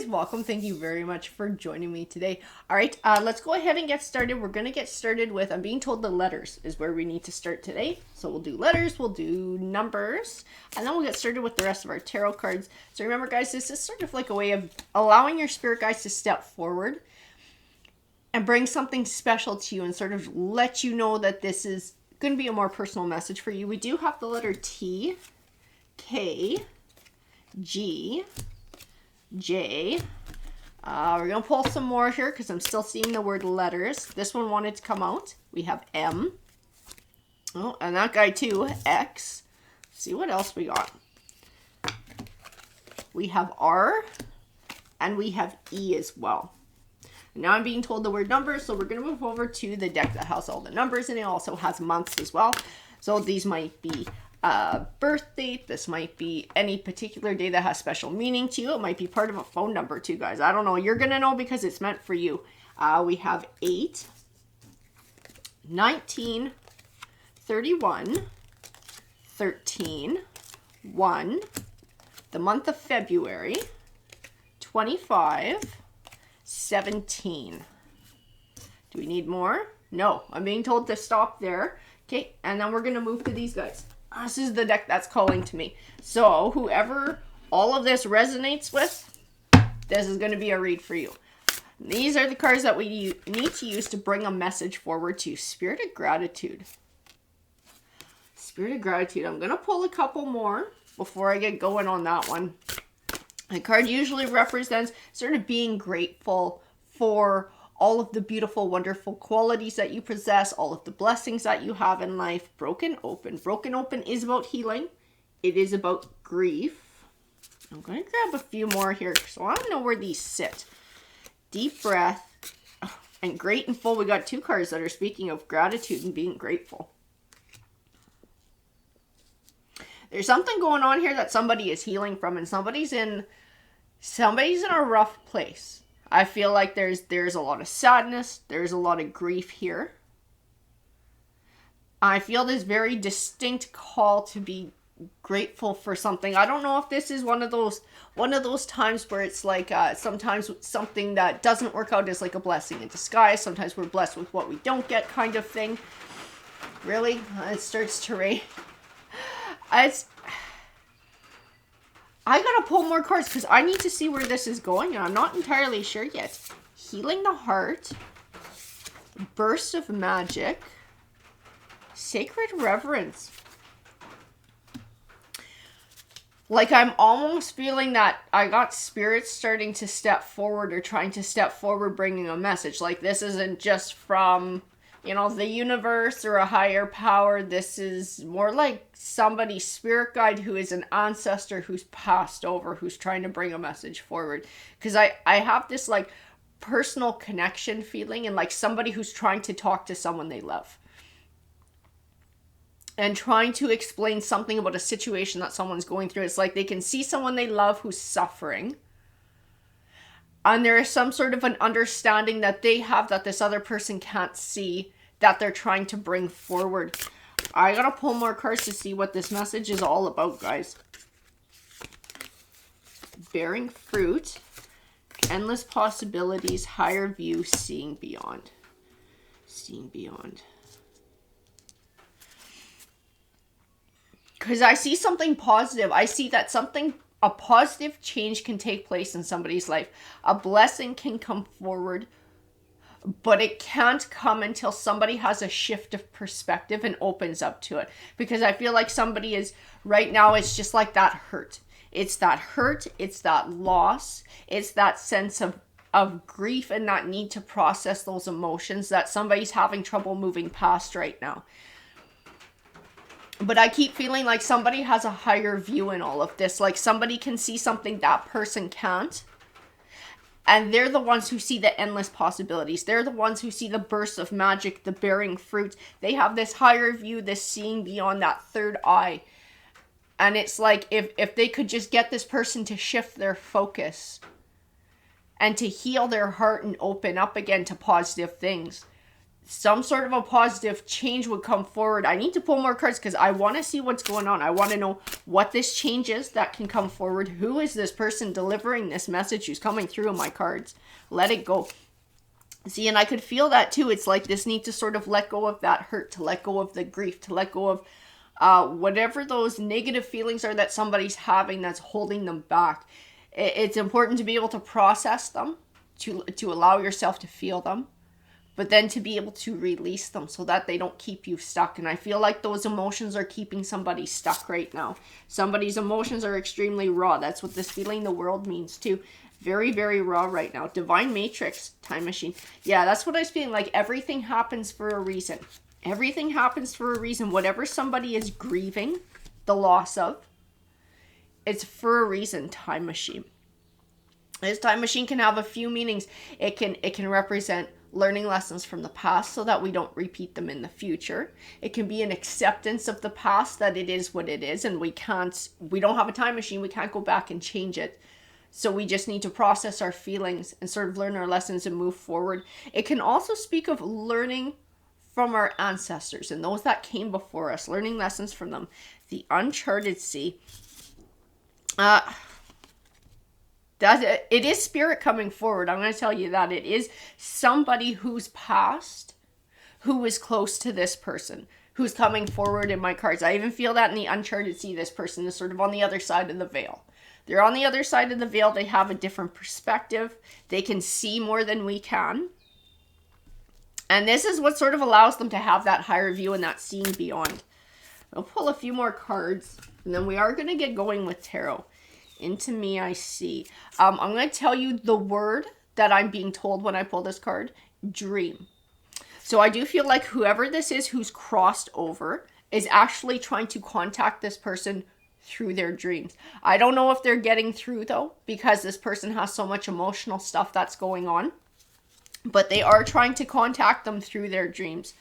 guys, welcome. Thank you very much for joining me today. All right, let's go ahead and get started. We're going to get started with, I'm being told the letters is where we need to start today. So we'll do letters, we'll do numbers, and then we'll get started with the rest of our tarot cards. So remember, guys, this is sort of like a way of allowing your spirit guides to step forward and bring something special to you and sort of let you know that this is going to be a more personal message for you. We do have the letter T, K, G, J. We're going to pull some more here because I'm still seeing the word letters. This one wanted to come out. We have M. Oh, and that guy too, X. Let's see what else we got. We have R, and we have E as well. Now I'm being told the word numbers, so we're going to move over to the deck that has all the numbers, and it also has months as well. So these might be birth date. This might be any particular day that has special meaning to you. It might be part of a phone number too, guys. I don't know. You're going to know because it's meant for you. We have 8, 19, 31, 13, 1, the month of February, 25, 17. Do we need more? No, I'm being told to stop there. Okay, and then we're going to move to these guys. This is the deck that's calling to me. So whoever all of this resonates with, this is going to be a read for you. These are the cards that we need to use to bring a message forward to you. Spirit of Gratitude. Spirit of Gratitude. I'm going to pull a couple more before I get going on that one. The card usually represents sort of being grateful for all of the beautiful, wonderful qualities that you possess, all of the blessings that you have in life. Broken Open. Broken Open is about healing. It is about grief. I'm going to grab a few more here so I don't know where these sit. Deep breath. And Great and Full. We got two cards that are speaking of gratitude and being grateful. There's something going on here that somebody is healing from, and somebody's in a rough place. I feel like there's a lot of sadness, there's a lot of grief here. I feel this very distinct call to be grateful for something. I don't know if this is one of those times where it's like sometimes something that doesn't work out is like a blessing in disguise. Sometimes we're blessed with what we don't get, kind of thing. Really? It starts to rain. I gotta pull more cards because I need to see where this is going, and I'm not entirely sure yet. Healing the Heart, Burst of Magic, Sacred Reverence. Like, I'm almost feeling that I got spirits starting to step forward or trying to step forward bringing a message. Like, this isn't just from, the universe or a higher power. This is more like somebody's spirit guide who is an ancestor who's passed over, who's trying to bring a message forward. Because I have this like personal connection feeling, and like somebody who's trying to talk to someone they love. And trying to explain something about a situation that someone's going through. It's like they can see someone they love who's suffering. And there is some sort of an understanding that they have that this other person can't see, that they're trying to bring forward. I gotta pull more cards to see what this message is all about, guys. Bearing Fruit, Endless Possibilities, Higher View, Seeing Beyond. Seeing Beyond. Because I see something positive. I see that a positive change can take place in somebody's life. A blessing can come forward, but it can't come until somebody has a shift of perspective and opens up to it. Because I feel like somebody is, right now, it's just like that hurt. It's that hurt, it's that loss, it's that sense of grief and that need to process those emotions that somebody's having trouble moving past right now. But I keep feeling like somebody has a higher view in all of this. Like somebody can see something that person can't. And they're the ones who see the endless possibilities. They're the ones who see the bursts of magic, the bearing fruit. They have this higher view, this seeing beyond that third eye. And it's like if they could just get this person to shift their focus and to heal their heart and open up again to positive things, some sort of a positive change would come forward. I need to pull more cards because I want to see what's going on. I want to know what this change is that can come forward. Who is this person delivering this message who's coming through in my cards? Let it go. See, and I could feel that too. It's like this need to sort of let go of that hurt, to let go of the grief, to let go of whatever those negative feelings are that somebody's having that's holding them back. It's important to be able to process them, to allow yourself to feel them, but then to be able to release them so that they don't keep you stuck. And I feel like those emotions are keeping somebody stuck right now. Somebody's emotions are extremely raw. That's what this feeling the world means too. Very, very raw right now. Divine Matrix, time machine. Yeah, that's what I was feeling. Like everything happens for a reason. Everything happens for a reason. Whatever somebody is grieving the loss of, it's for a reason, time machine. This time machine can have a few meanings. It can represent learning lessons from the past so that we don't repeat them in the future. It can be an acceptance of the past, that it is what it is, and we don't have a time machine. We can't go back and change it. So we just need to process our feelings and sort of learn our lessons and move forward. It can also speak of learning from our ancestors and those that came before us, learning lessons from them. The Uncharted Sea. It is spirit coming forward. I'm going to tell you that. It is somebody who's past, who is close to this person, who's coming forward in my cards. I even feel that in the Uncharted Sea, this person is sort of on the other side of the veil. They're on the other side of the veil. They have a different perspective. They can see more than we can. And this is what sort of allows them to have that higher view and that seeing beyond. I'll pull a few more cards, and then we are going to get going with tarot. Into me, I see. I'm going to tell you the word that I'm being told when I pull this card. Dream. So I do feel like whoever this is who's crossed over is actually trying to contact this person through their dreams. I don't know if they're getting through though, because this person has so much emotional stuff that's going on. But they are trying to contact them through their dreams.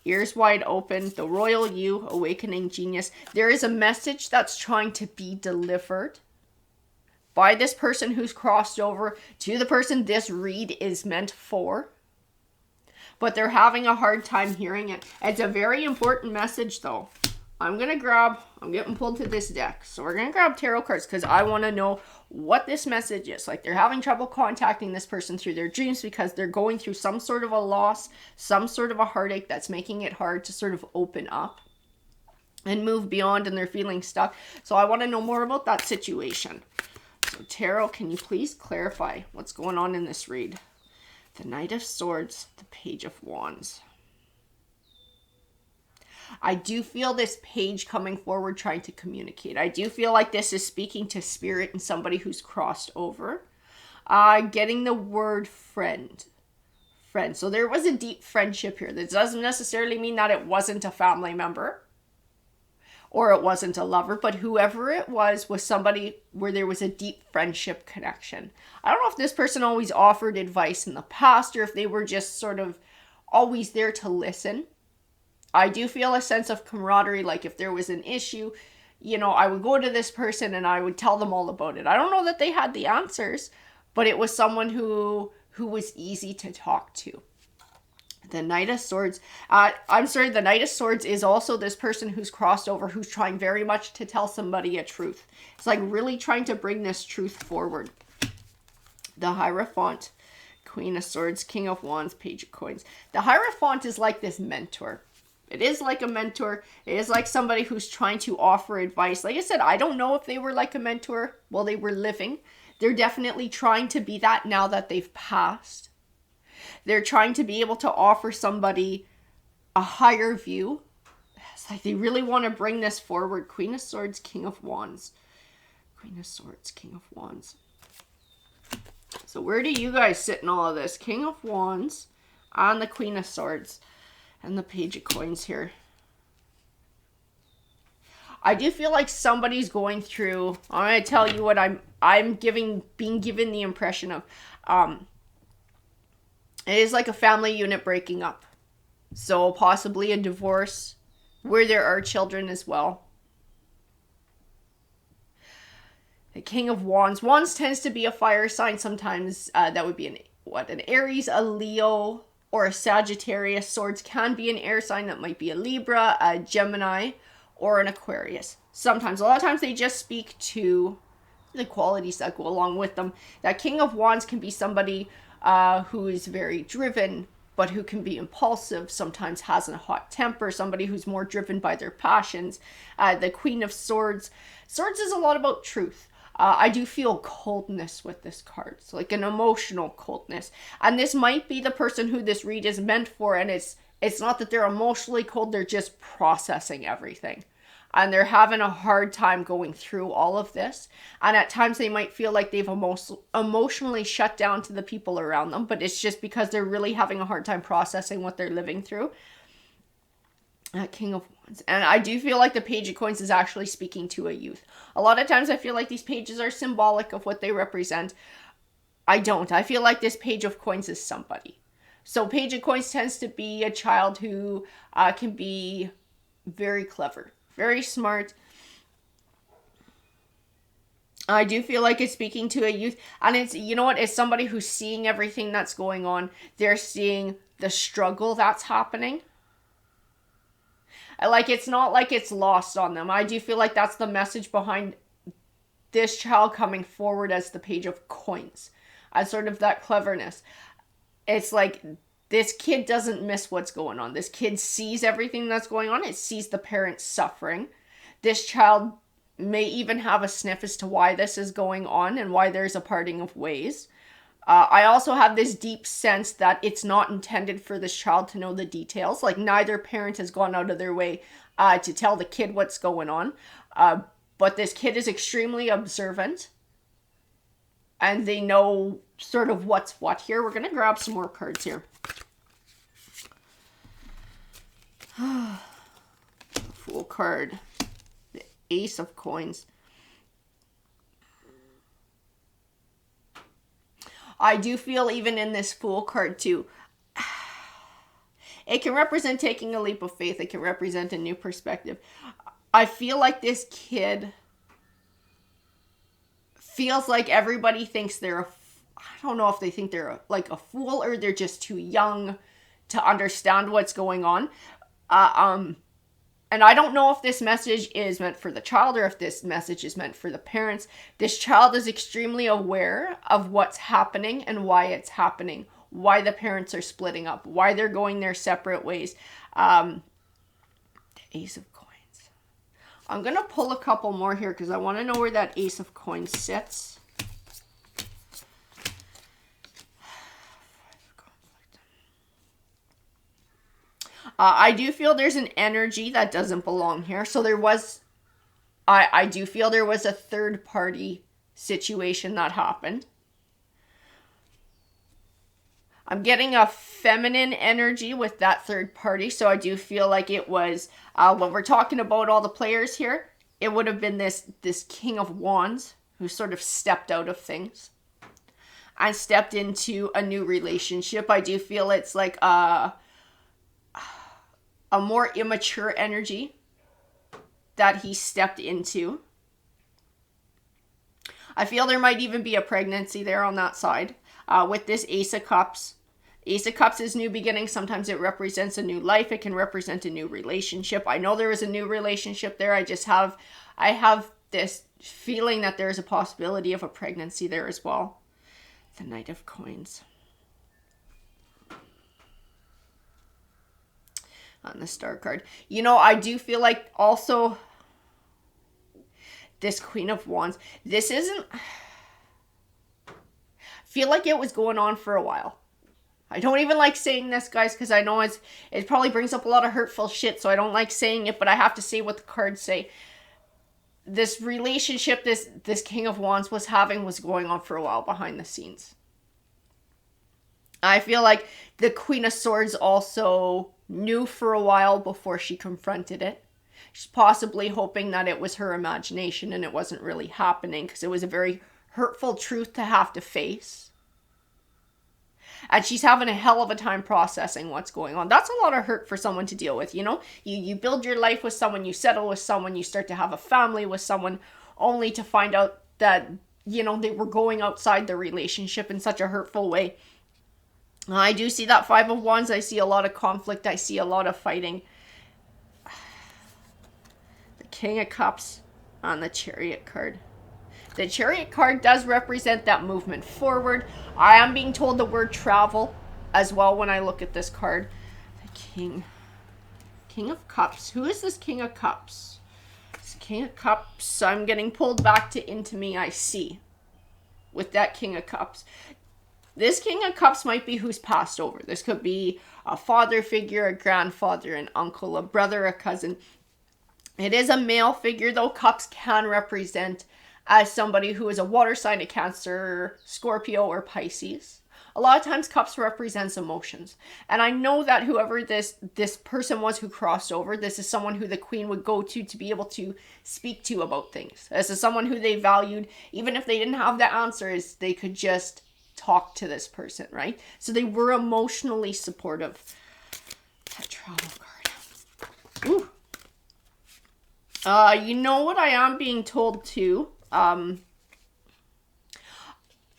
Ears wide open, the royal you, awakening genius. There is a message that's trying to be delivered by this person who's crossed over to the person this read is meant for. But they're having a hard time hearing it. It's a very important message though. I'm getting pulled to this deck. So we're going to grab tarot cards because I want to know what this message is. Like they're having trouble contacting this person through their dreams because they're going through some sort of a loss, some sort of a heartache that's making it hard to sort of open up and move beyond, and they're feeling stuck. So I want to know more about that situation. So tarot, can you please clarify what's going on in this read? The Knight of Swords, the Page of Wands. I do feel this page coming forward trying to communicate. I do feel like this is speaking to spirit and somebody who's crossed over. Getting the word friend. Friend. So there was a deep friendship here. This doesn't necessarily mean that it wasn't a family member or it wasn't a lover, but whoever it was somebody where there was a deep friendship connection. I don't know if this person always offered advice in the past or if they were just sort of always there to listen. I do feel a sense of camaraderie, like if there was an issue, I would go to this person and I would tell them all about it. I don't know that they had the answers, but it was someone who was easy to talk to. The Knight of Swords. The Knight of Swords is also this person who's crossed over, who's trying very much to tell somebody a truth. It's like really trying to bring this truth forward. The Hierophant. Queen of Swords, King of Wands, Page of Coins. The Hierophant is like this mentor. It is like a mentor. It is like somebody who's trying to offer advice. Like I said, I don't know if they were like a mentor while they were living. They're definitely trying to be that now that they've passed. They're trying to be able to offer somebody a higher view. It's like they really want to bring this forward. Queen of Swords, King of Wands. Queen of Swords, King of Wands. So where do you guys sit in all of this? King of Wands on the Queen of Swords. And the Page of Coins here. I do feel like somebody's going through, I'm going to tell you what I'm being given the impression of. It is like a family unit breaking up. So possibly a divorce where there are children as well. The King of Wands. Wands tends to be a fire sign sometimes. That would be an Aries, a Leo, or a Sagittarius. Swords can be an air sign. That might be a Libra, a Gemini, or an Aquarius. Sometimes, a lot of times they just speak to the qualities that go along with them. That King of Wands can be somebody who is very driven, but who can be impulsive, sometimes has a hot temper, somebody who's more driven by their passions. The Queen of Swords. Swords is a lot about truth. I do feel coldness with this card. So like an emotional coldness. And this might be the person who this read is meant for, and it's not that they're emotionally cold, they're just processing everything. And they're having a hard time going through all of this. And at times they might feel like they've emotionally shut down to the people around them, but it's just because they're really having a hard time processing what they're living through. King of Wands. And I do feel like the Page of Coins is actually speaking to a youth. A lot of times I feel like these pages are symbolic of what they represent. I don't. I feel like this Page of Coins is somebody. So Page of Coins tends to be a child who can be very clever, very smart. I do feel like it's speaking to a youth. And it's, you know what, it's somebody who's seeing everything that's going on. They're seeing the struggle that's happening. Like, it's not like it's lost on them. I do feel like that's the message behind this child coming forward as the Page of Coins. As sort of that cleverness. It's like, this kid doesn't miss what's going on. This kid sees everything that's going on. It sees the parents suffering. This child may even have a sniff as to why this is going on and why there's a parting of ways. I also have this deep sense that it's not intended for this child to know the details. Like, neither parent has gone out of their way to tell the kid what's going on. But this kid is extremely observant. And they know sort of what's what here. We're going to grab some more cards here. Fool card. The Ace of Coins. I do feel even in this Fool card too, it can represent taking a leap of faith. It can represent a new perspective. I feel like this kid feels like everybody thinks they're I don't know if they think they're like a fool or they're just too young to understand what's going on. And I don't know if this message is meant for the child or if this message is meant for the parents. This child is extremely aware of what's happening and why it's happening, why the parents are splitting up, why they're going their separate ways. The Ace of Coins. I'm going to pull a couple more here because I want to know where that Ace of Coins sits. I do feel there's an energy that doesn't belong here. So there was, I do feel there was a third party situation that happened. I'm getting a feminine energy with that third party. So I do feel like it was, when we're talking about all the players here, it would have been this King of Wands who sort of stepped out of things and stepped into a new relationship. I do feel it's like a more immature energy that he stepped into. I feel there might even be a pregnancy there on that side. With this Ace of Cups. Ace of Cups is new beginnings. Sometimes it represents a new life. It can represent a new relationship. I know there is a new relationship there. I have this feeling that there is a possibility of a pregnancy there as well. The Knight of Coins. On the Star card. You know, I do feel like also this Queen of Wands. This isn't... feel like it was going on for a while. I don't even like saying this, guys, because I know it probably brings up a lot of hurtful shit, so I don't like saying it, but I have to say what the cards say. This relationship this King of Wands was having was going on for a while behind the scenes. I feel like the Queen of Swords also knew for a while before she confronted it. She's possibly hoping that it was her imagination and it wasn't really happening because it was a very hurtful truth to have to face. And she's having a hell of a time processing what's going on. That's a lot of hurt for someone to deal with, you know? You build your life with someone, you settle with someone, you start to have a family with someone, only to find out that, you know, they were going outside the relationship in such a hurtful way. I do see that Five of Wands. I see a lot of conflict. I see a lot of fighting. The King of Cups on the Chariot card. The Chariot card does represent that movement forward. I am being told the word travel as well when I look at this card. The King of Cups. Who is this King of Cups? This King of Cups, I'm getting pulled back to Into Me, I see. With that King of Cups. This King of Cups might be who's passed over. This could be a father figure, a grandfather, an uncle, a brother, a cousin. It is a male figure, though. Cups can represent as somebody who is a water sign, a Cancer, Scorpio, or Pisces. A lot of times Cups represents emotions. And I know that whoever this person was who crossed over, this is someone who the Queen would go to be able to speak to about things. This is someone who they valued. Even if they didn't have the answers, they could just talk to this person, right? So they were emotionally supportive. That travel card. Ooh. You know what I am being told too?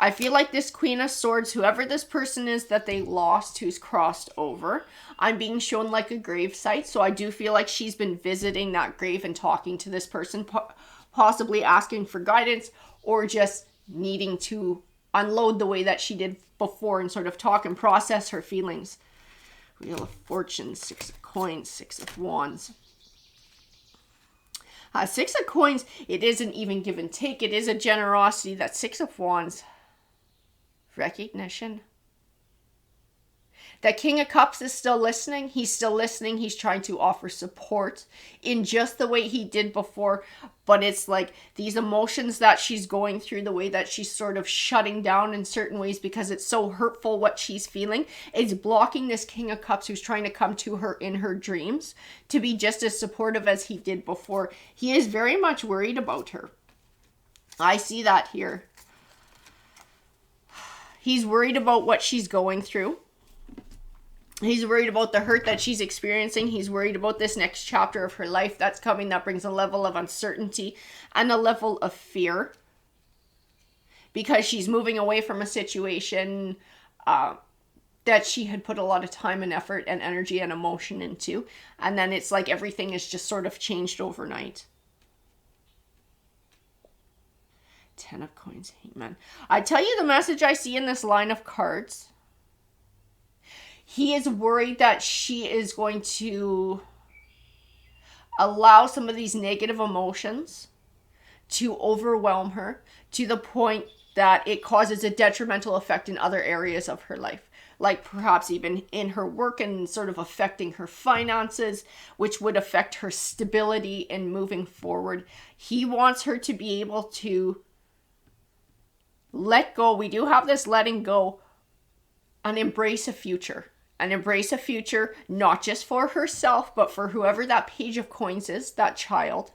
I feel like this Queen of Swords, whoever this person is that they lost, who's crossed over, I'm being shown like a grave site. So I do feel like she's been visiting that grave and talking to this person, possibly asking for guidance or just needing to unload the way that she did before and sort of talk and process her feelings. Wheel of Fortune, Six of Coins, Six of Wands. Six of Coins, it is an even give and take. It is a generosity. That Six of Wands, recognition. That King of Cups is still listening. He's still listening. He's trying to offer support in just the way he did before. But it's like these emotions that she's going through, the way that she's sort of shutting down in certain ways because it's so hurtful what she's feeling, is blocking this King of Cups who's trying to come to her in her dreams to be just as supportive as he did before. He is very much worried about her. I see that here. He's worried about what she's going through. He's worried about the hurt that she's experiencing. He's worried about this next chapter of her life that's coming that brings a level of uncertainty and a level of fear. Because she's moving away from a situation that she had put a lot of time and effort and energy and emotion into. And then it's like everything is just sort of changed overnight. Ten of Coins, Hangman. I tell you the message I see in this line of cards. He is worried that she is going to allow some of these negative emotions to overwhelm her to the point that it causes a detrimental effect in other areas of her life. Like perhaps even in her work and sort of affecting her finances, which would affect her stability in moving forward. He wants her to be able to let go. We do have this letting go and embrace a future. And embrace a future, not just for herself, but for whoever that Page of Coins is, that child.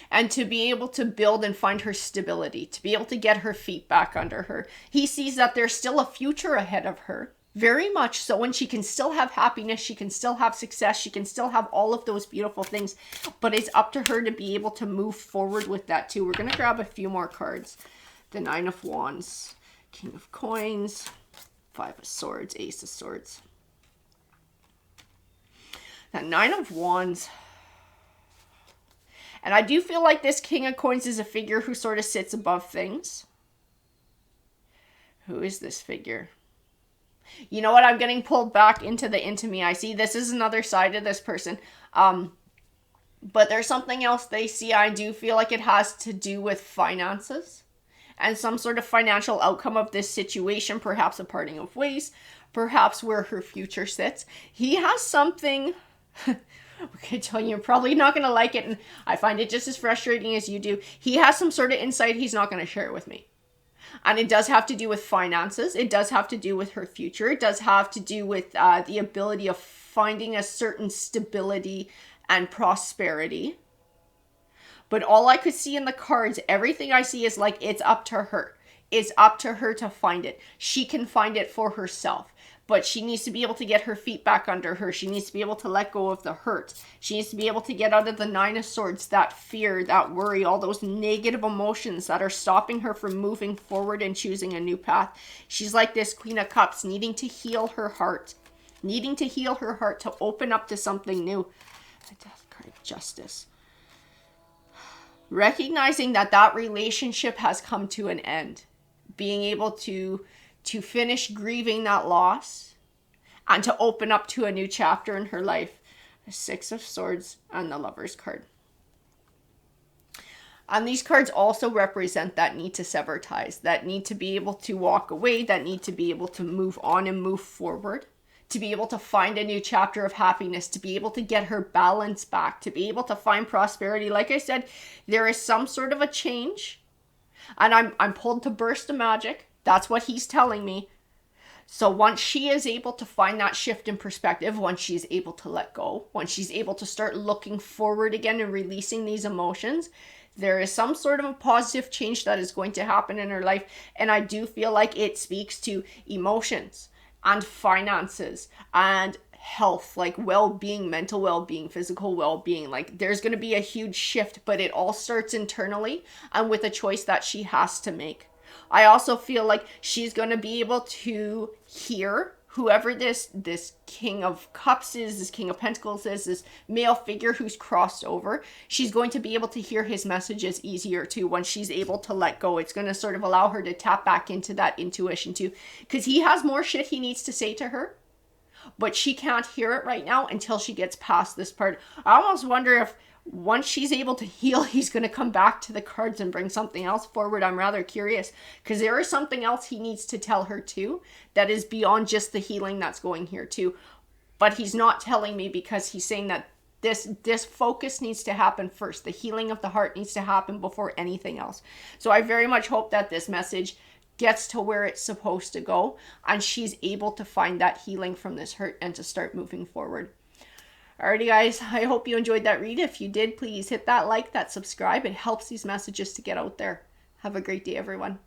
And to be able to build and find her stability, to be able to get her feet back under her. He sees that there's still a future ahead of her, very much so, and she can still have happiness, she can still have success, she can still have all of those beautiful things, but it's up to her to be able to move forward with that too. We're going to grab a few more cards. The Nine of Wands, King of Coins, Five of Swords, Ace of Swords. That Nine of Wands. And I do feel like this King of Coins is a figure who sort of sits above things. Who is this figure? You know what? I'm getting pulled back into the Into Me. I see this is another side of this person. But there's something else they see. I do feel like it has to do with finances. And some sort of financial outcome of this situation, perhaps a parting of ways, perhaps where her future sits. He has something, okay, tell you, you're probably not going to like it, and I find it just as frustrating as you do. He has some sort of insight he's not going to share with me. And it does have to do with finances. It does have to do with her future. It does have to do with the ability of finding a certain stability and prosperity. But all I could see in the cards, everything I see is like it's up to her. It's up to her to find it. She can find it for herself. but she needs to be able to get her feet back under her. She needs to be able to let go of the hurt. She needs to be able to get out of the Nine of Swords, that fear, that worry, all those negative emotions that are stopping her from moving forward and choosing a new path. She's like this Queen of Cups, needing to heal her heart. Needing to heal her heart to open up to something new. Death card, Justice. Recognizing that that relationship has come to an end. Being able to finish grieving that loss and to open up to a new chapter in her life. The Six of Swords and the Lover's card. And these cards also represent that need to sever ties, that need to be able to walk away, that need to be able to move on and move forward, to be able to find a new chapter of happiness, to be able to get her balance back, to be able to find prosperity. Like I said, there is some sort of a change, and I'm pulled to burst of magic. That's what he's telling me. So once she is able to find that shift in perspective, once she's able to let go, once she's able to start looking forward again and releasing these emotions, there is some sort of a positive change that is going to happen in her life. And I do feel like it speaks to emotions and finances and health, like well-being, mental well-being, physical well-being. Like there's going to be a huge shift, but it all starts internally and with a choice that she has to make. I also feel like she's going to be able to hear whoever this King of Cups is, this King of Pentacles is, this male figure who's crossed over. She's going to be able to hear his messages easier too once she's able to let go. It's going to sort of allow her to tap back into that intuition too, because he has more shit he needs to say to her, but she can't hear it right now until she gets past this part. I almost wonder if once she's able to heal, he's going to come back to the cards and bring something else forward. I'm rather curious because there is something else he needs to tell her too that is beyond just the healing that's going here too. But he's not telling me because he's saying that this focus needs to happen first. The healing of the heart needs to happen before anything else. So I very much hope that this message gets to where it's supposed to go and she's able to find that healing from this hurt and to start moving forward. Alrighty guys, I hope you enjoyed that read. If you did, please hit that like, that subscribe. It helps these messages to get out there. Have a great day, everyone.